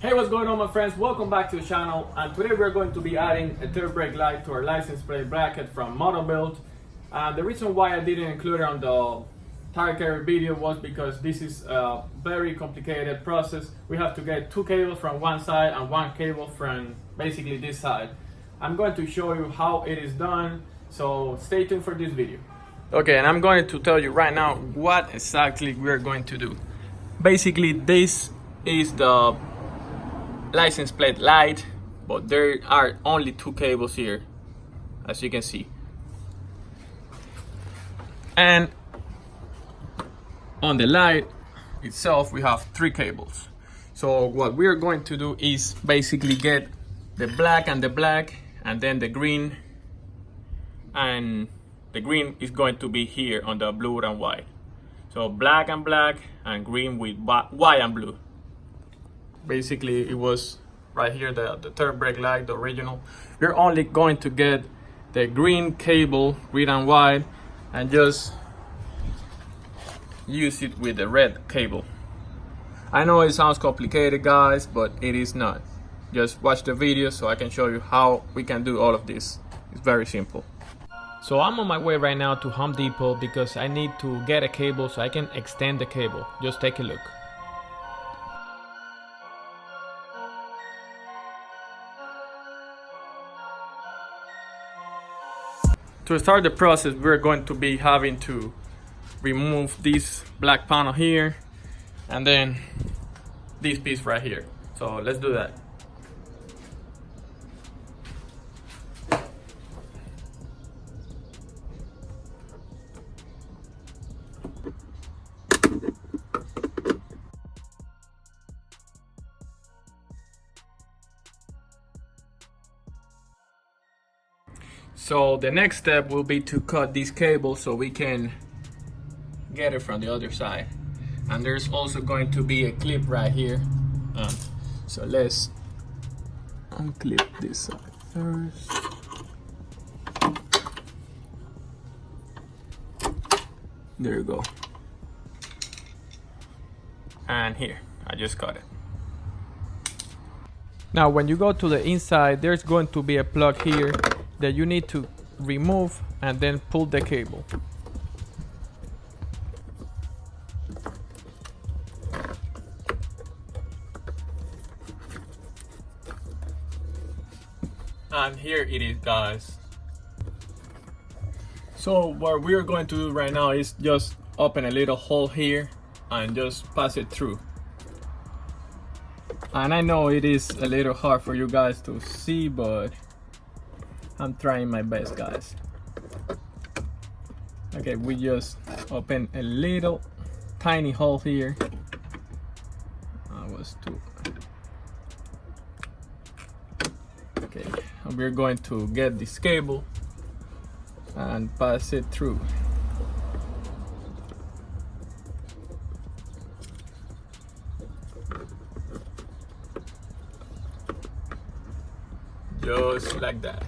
Hey, what's going on, my friends? Welcome back to the channel, and today we're going to be adding a third brake light to our license plate bracket from Motobilt. The reason why I didn't include it on the tire carrier video was because this is a very complicated process. We have to get two cables from one side and one cable from basically this side. I'm going to show you how it is done, so stay tuned for this video. Okay, and I'm going to tell you right now what exactly we're going to do. Basically, this is the license plate light, but there are only two cables here, as you can see, and on the light itself we have three cables. So what we're going to do is basically get the black and the black, and then the green, and the green is going to be here on the blue and white. So black and green with white and blue. Basically, it was right here, the third brake light, the original. We're only going to get the green cable, green and white, and just use it with the red cable. I know it sounds complicated, guys, but it is not. Just watch the video so I can show you how we can do all of this. It's very simple. So I'm on my way right now to Home Depot because I need to get a cable so I can extend the cable. Just take a look. To start the process, we're going to be having to remove this black panel here and then this piece right here. So let's do that. So the next step will be to cut this cable so we can get it from the other side. And there's also going to be a clip right here. So let's unclip this side first. There you go. And here, I just cut it. Now when you go to the inside, there's going to be a plug here that you need to remove and then pull the cable. And here it is, guys. So what we're going to do right now is just open a little hole here and just pass it through. And I know it is a little hard for you guys to see, but I'm trying my best, guys. Okay, we just open a little tiny hole here. Was too. Okay, and we're going to get this cable and pass it through. Just like that.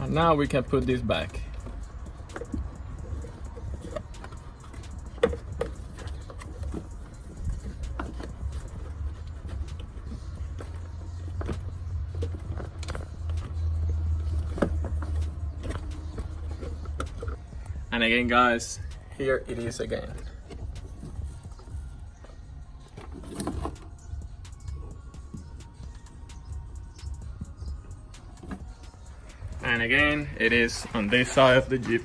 And now we can put this back. And again, guys, here it is again. And again, it is on this side of the Jeep,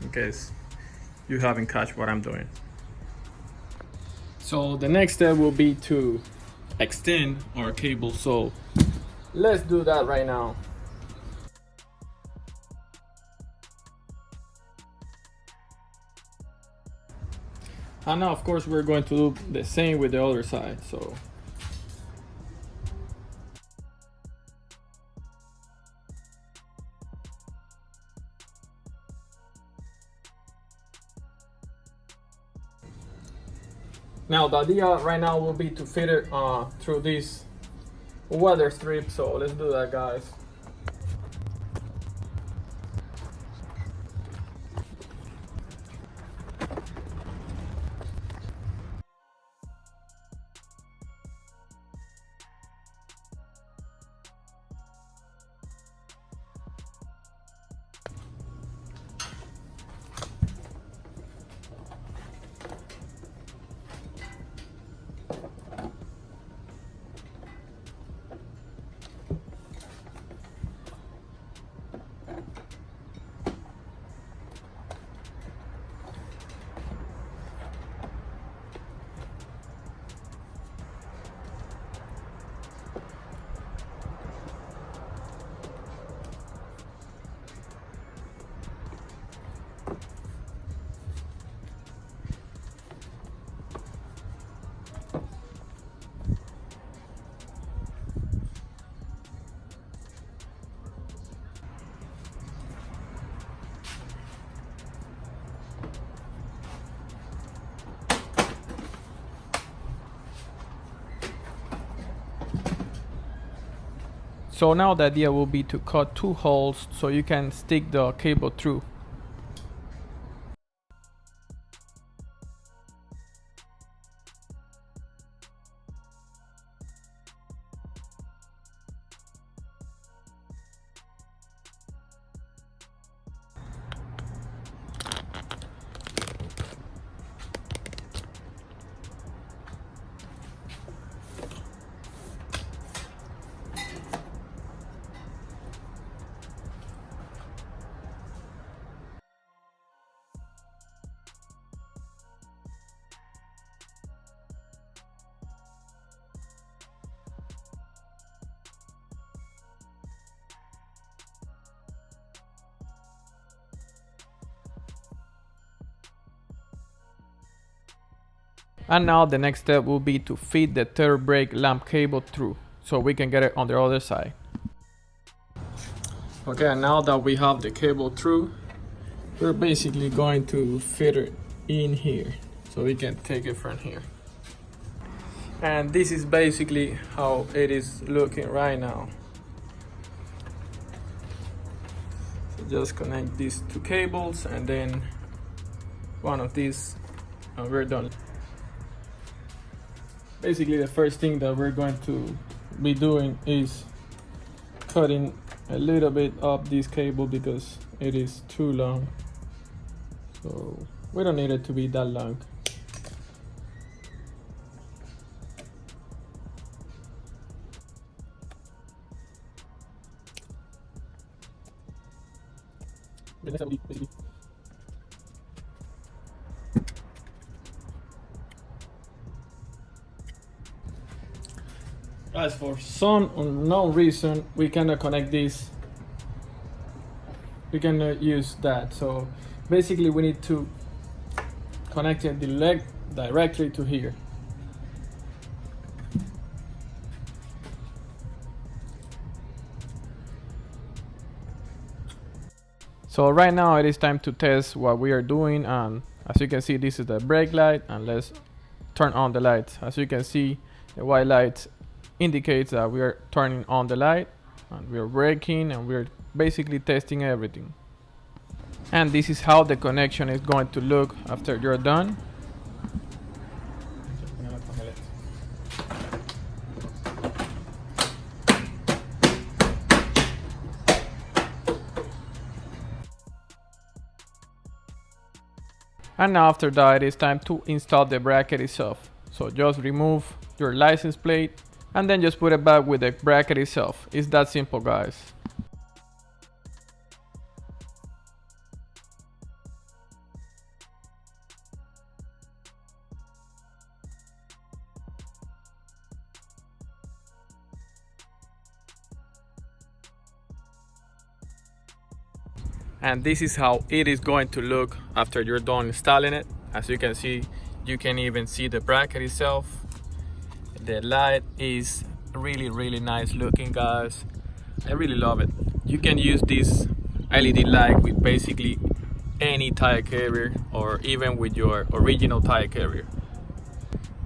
in case you haven't catch what I'm doing. So the next step will be to extend our cable. So let's do that right now. And now, of course, we're going to do the same with the other side. So now the idea right now will be to fit it through this weather strip. So let's do that, guys. So now the idea will be to cut 2 holes so you can stick the cable through. And now the next step will be to feed the third brake lamp cable through so we can get it on the other side. Okay, and now that we have the cable through, we're basically going to fit it in here so we can take it from here. And this is basically how it is looking right now. So just connect these 2 cables and then one of these and we're done. Basically the first thing that we're going to be doing is cutting a little bit up this cable because it is too long. So we don't need it to be that long. Guys, for some unknown reason, we cannot connect this. We cannot use that. So basically, we need to connect it directly to here. So right now it is time to test what we are doing, and as you can see, this is the brake light, and let's turn on the lights. As you can see, the white light indicates that we are turning on the light and we are braking and we're basically testing everything. And this is how the connection is going to look after you're done. And now after that, it's time to install the bracket itself. So just remove your license plate and then just put it back with the bracket itself. It's that simple, guys. And this is how it is going to look after you're done installing it. As you can see, you can even see the bracket itself. The light is really nice looking, guys. I really love it. You can use this LED light with basically any tire carrier or even with your original tire carrier.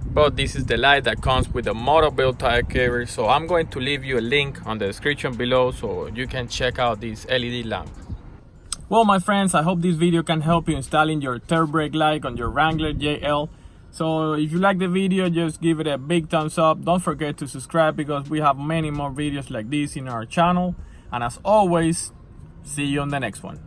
But this is the light that comes with the Motobilt tire carrier, so I'm going to leave you a link on the description below so you can check out this LED lamp. Well, my friends, I hope this video can help you installing your third brake light on your Wrangler JL. So if you like the video, just give it a big thumbs up. Don't forget to subscribe because we have many more videos like this in our channel. And as always, see you on the next one.